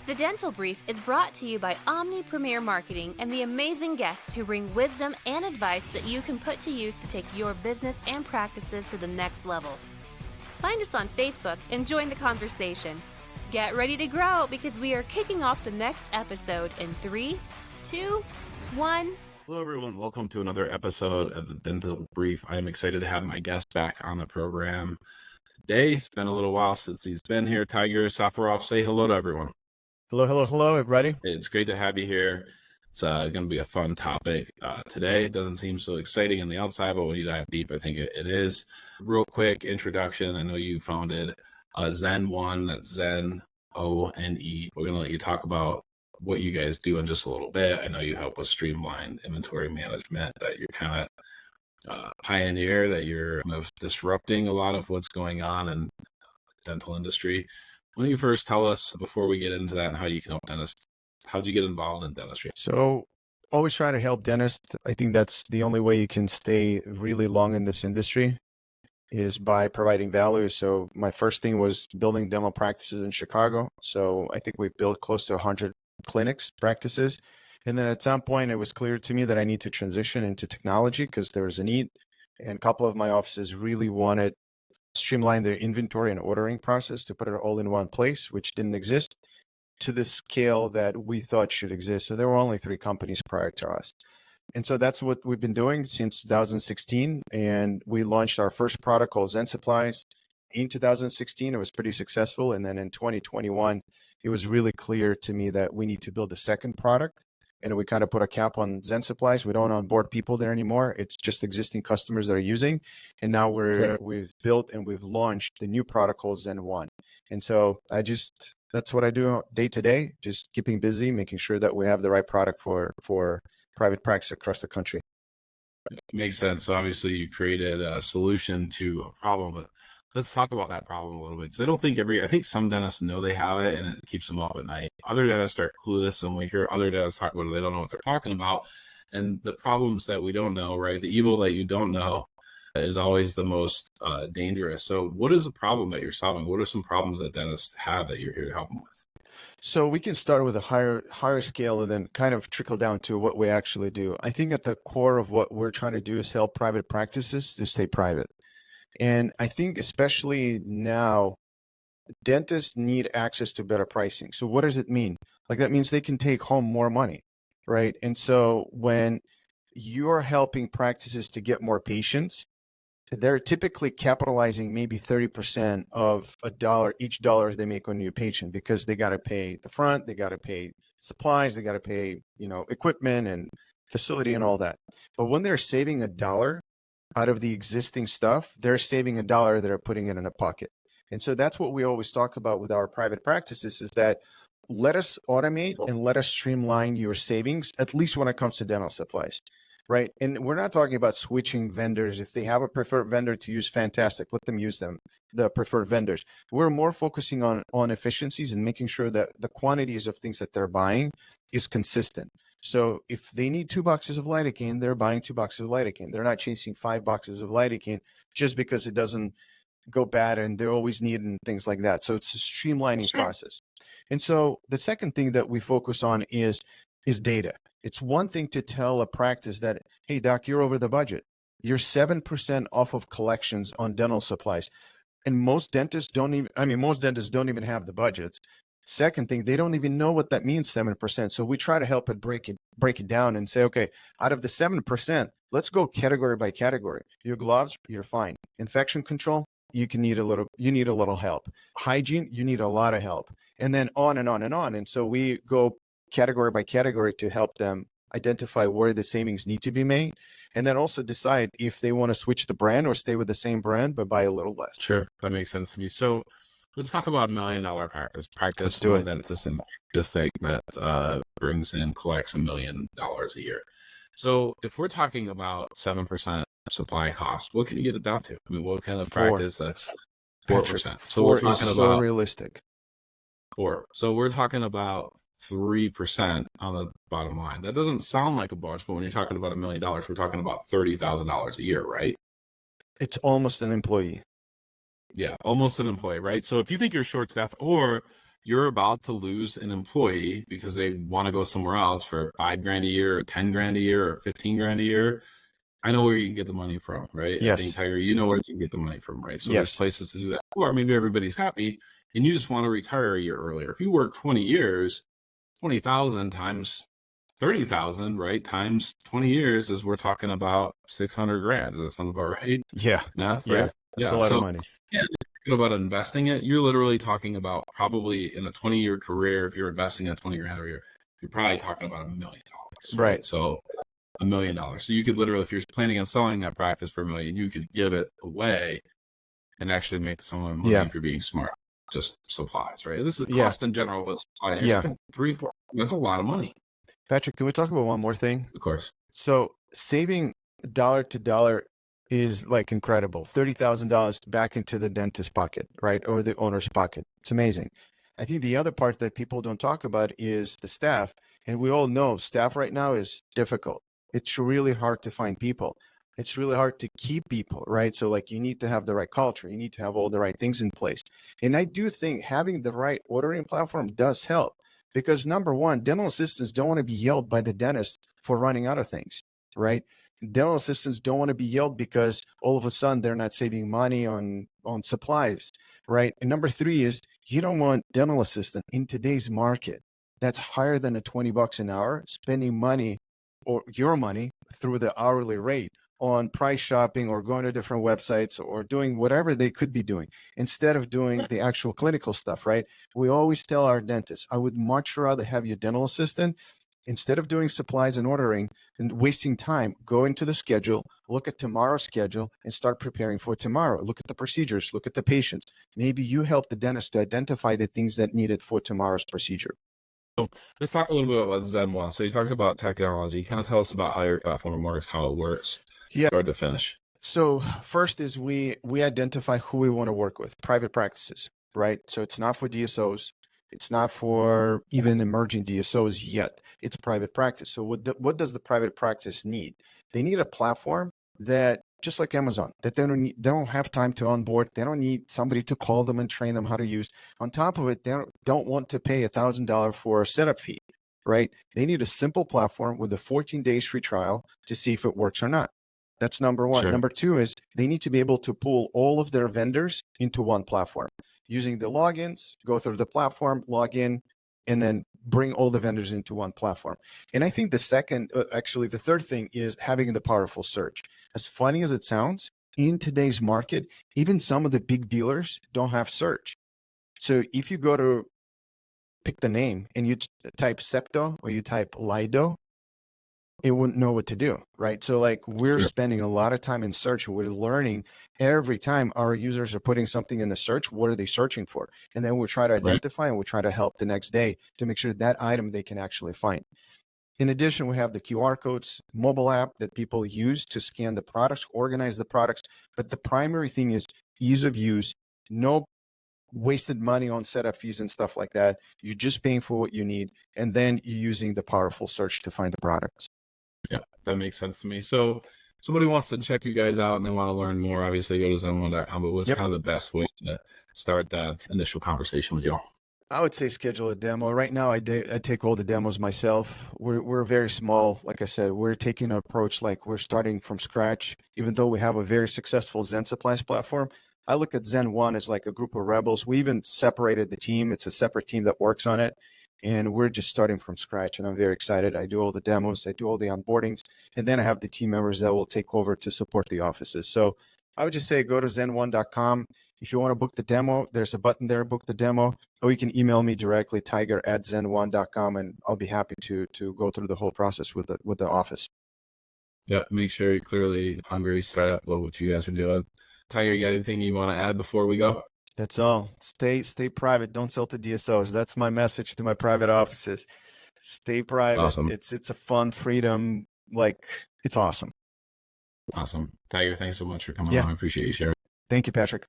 The Dental Brief is brought to you by Omni Premier Marketing and the amazing guests who bring wisdom and advice that you can put to use to take your business and practices to the next level. Find us on Facebook and join the conversation. Get ready to grow because we are kicking off the next episode in 3, 2, 1. Hello, everyone. Welcome to another episode of the Dental Brief. I am excited to have my guest back on the program today. It's been a little while since he's been here. Tiger Safarov, say hello to everyone. Hello, everybody. It's great to have you here. It's going to be a fun topic today. It doesn't seem so exciting on the outside, but when you dive deep, I think it is. Real quick introduction. I know you founded ZenOne, that's ZenOne. We're going to let you talk about what you guys do in just a little bit. I know you help with streamlined inventory management, that you're kind of pioneer, that you're kind of disrupting a lot of what's going on in the dental industry. Why don't you first tell us, before we get into that, and how you can help dentists? How'd you get involved in dentistry? So always try to help dentists. I think that's the only way you can stay really long in this industry is by providing value. So my first thing was building dental practices in Chicago. So I think we built close to 100 clinics, practices. And then at some point, it was clear to me that I need to transition into technology because there was a need. And a couple of my offices really wanted streamline their inventory and ordering process to put it all in one place, which didn't exist to the scale that we thought should exist. So there were only 3 companies prior to us. And so that's what we've been doing since 2016. And we launched our first product called Zen Supplies in 2016. It was pretty successful. And then in 2021, it was really clear to me that we need to build a second product. And we kind of put a cap on Zen Supplies. We don't onboard people there anymore. It's just existing customers that are using. And now we've built and we've launched the new product called ZenOne. And so that's what I do day to day, just keeping busy, making sure that we have the right product for private practice across the country. Makes sense. So obviously you created a solution to a problem, but let's talk about that problem a little bit. Because I think some dentists know they have it and it keeps them up at night. Other dentists are clueless, and we hear other dentists talk about it. They don't know what they're talking about. And the problems that we don't know, right? The evil that you don't know is always the most dangerous. So what is the problem that you're solving? What are some problems that dentists have that you're here to help them with? So we can start with a higher scale and then kind of trickle down to what we actually do. I think at the core of what we're trying to do is help private practices to stay private. And I think especially now, dentists need access to better pricing. So what does it mean? Like that means they can take home more money, right? And so when you're helping practices to get more patients, they're typically capitalizing maybe 30% of each dollar they make on a new patient, because they got to pay the front, they got to pay supplies, they got to pay, equipment and facility and all that. But when they're saving $1 out of the existing stuff, they're saving $1 that are putting it in a pocket. And so that's what we always talk about with our private practices, is that let us automate and let us streamline your savings, at least when it comes to dental supplies, right? And we're not talking about switching vendors. If they have a preferred vendor to use, fantastic. Let them use the preferred vendors. We're more focusing on efficiencies and making sure that the quantities of things that they're buying is consistent. So if they need 2 boxes of lidocaine, they're buying 2 boxes of lidocaine. They're not chasing 5 boxes of lidocaine just because it doesn't go bad and they're always needing things like that. So it's a streamlining process. And so the second thing that we focus on is data. It's one thing to tell a practice that, hey, doc, you're over the budget. You're 7% off of collections on dental supplies. And most dentists don't even have the budgets. Second thing, they don't even know what that means, 7%. So we try to help it break it down and say, okay, out of the 7%, let's go category by category. Your gloves, you're fine. Infection control, you need a little help. Hygiene, you need a lot of help. And then on and on and on. And so we go category by category to help them identify where the savings need to be made, and then also decide if they want to switch the brand or stay with the same brand but buy a little less. Sure, that makes sense to me. So let's talk about $1 million practice. Let's do it. This thing that collects $1 million a year. So if we're talking about 7% supply cost, what can you get it down to? I mean, what kind of practice that's 4%? So we're talking about realistic. 4. So we're talking about 3% on the bottom line. That doesn't sound like a bunch, but when you're talking about $1 million, we're talking about $30,000 a year, right? It's almost an employee. Yeah, almost an employee, right? So if you think you're short staffed, or you're about to lose an employee because they want to go somewhere else for $5,000 a year or 10 grand a year or 15 grand a year, I know where you can get the money from, right? Yes. I think, Tiger, you know where you can get the money from, right? So there's Yes. places to do that. Or maybe everybody's happy and you just want to retire a year earlier. If you work 20 years, 20,000 times 30,000, right? Times 20 years is we're talking about 600 grand. Does that sound about right? Yeah. Math, Yeah. right? That's a lot of money. Yeah, about investing it, you're literally talking about probably in a 20-year career, if you're investing in 20 grand a year, you're probably talking about $1 million. Right. So $1 million. So you could literally, if you're planning on selling that practice for $1 million, you could give it away and actually make someone money if you're being smart. Just supplies, right? This is the cost in general of supplies. Yeah. 3-4, that's a lot of money. Patrick, can we talk about one more thing? Of course. So saving dollar to dollar is like incredible. $30,000 back into the dentist's pocket, right? Or the owner's pocket. It's amazing. I think the other part that people don't talk about is the staff. And we all know staff right now is difficult. It's really hard to find people. It's really hard to keep people, right? So like you need to have the right culture. You need to have all the right things in place. And I do think having the right ordering platform does help because number one, dental assistants don't want to be yelled by the dentist for running out of things, right? Dental assistants don't want to be yelled because all of a sudden they're not saving money on supplies, right? And number three is you don't want dental assistant in today's market that's higher than $20 an hour spending money or your money through the hourly rate on price shopping or going to different websites or doing whatever they could be doing instead of doing the actual clinical stuff, right? We always tell our dentists, I would much rather have your dental assistant instead of doing supplies and ordering and wasting time, go into the schedule, look at tomorrow's schedule and start preparing for tomorrow. Look at the procedures, look at the patients. Maybe you help the dentist to identify the things that needed for tomorrow's procedure. So let's talk a little bit about ZenOne. So you talked about technology. Kind of tell us about how your platform works, how it works, start to finish. So first is we identify who we want to work with, private practices, right? So it's not for DSOs. It's not for even emerging DSOs yet. It's private practice. So what does the private practice need? They need a platform that, just like Amazon, that they don't have time to onboard. They don't need somebody to call them and train them how to use. On top of it, they don't want to pay $1,000 for a setup fee, right? They need a simple platform with a 14 days free trial to see if it works or not. That's number one. Sure. Number two is they need to be able to pull all of their vendors into one platform using the logins, go through the platform, log in, and then bring all the vendors into one platform. And I think the third thing is having the powerful search. As funny as it sounds, in today's market, even some of the big dealers don't have search. So if you go to pick the name and you type Septo or you type Lido, it wouldn't know what to do, right? So like we're spending a lot of time in search. We're learning every time our users are putting something in the search, what are they searching for? And then we'll try to identify and we'll try to help the next day to make sure that item they can actually find. In addition, we have the QR codes, mobile app that people use to scan the products, organize the products. But the primary thing is ease of use, no wasted money on setup fees and stuff like that. You're just paying for what you need. And then you're using the powerful search to find the products. Yeah, that makes sense to me. So somebody wants to check you guys out and they want to learn more, obviously go to ZenOne.com, but what's kind of the best way to start that initial conversation with you all? I would say schedule a demo. Right now, I take all the demos myself. We're very small. Like I said, we're taking an approach like we're starting from scratch. Even though we have a very successful Zen Supplies platform, I look at ZenOne as like a group of rebels. We even separated the team. It's a separate team that works on it. And we're just starting from scratch. And I'm very excited. I do all the demos. I do all the onboardings. And then I have the team members that will take over to support the offices. So I would just say go to ZenOne.com. If you want to book the demo, there's a button there, book the demo. Or you can email me directly, tiger@ZenOne.com, and I'll be happy to go through the whole process with the office. Yeah, make sure you're clearly hungry, start up what you guys are doing. Tiger, you got anything you want to add before we go? That's all. Stay private. Don't sell to DSOs. That's my message to my private offices. Stay private. Awesome. It's a fun freedom. Like it's awesome. Awesome. Tiger, thanks so much for coming on. I appreciate you sharing. Thank you, Patrick.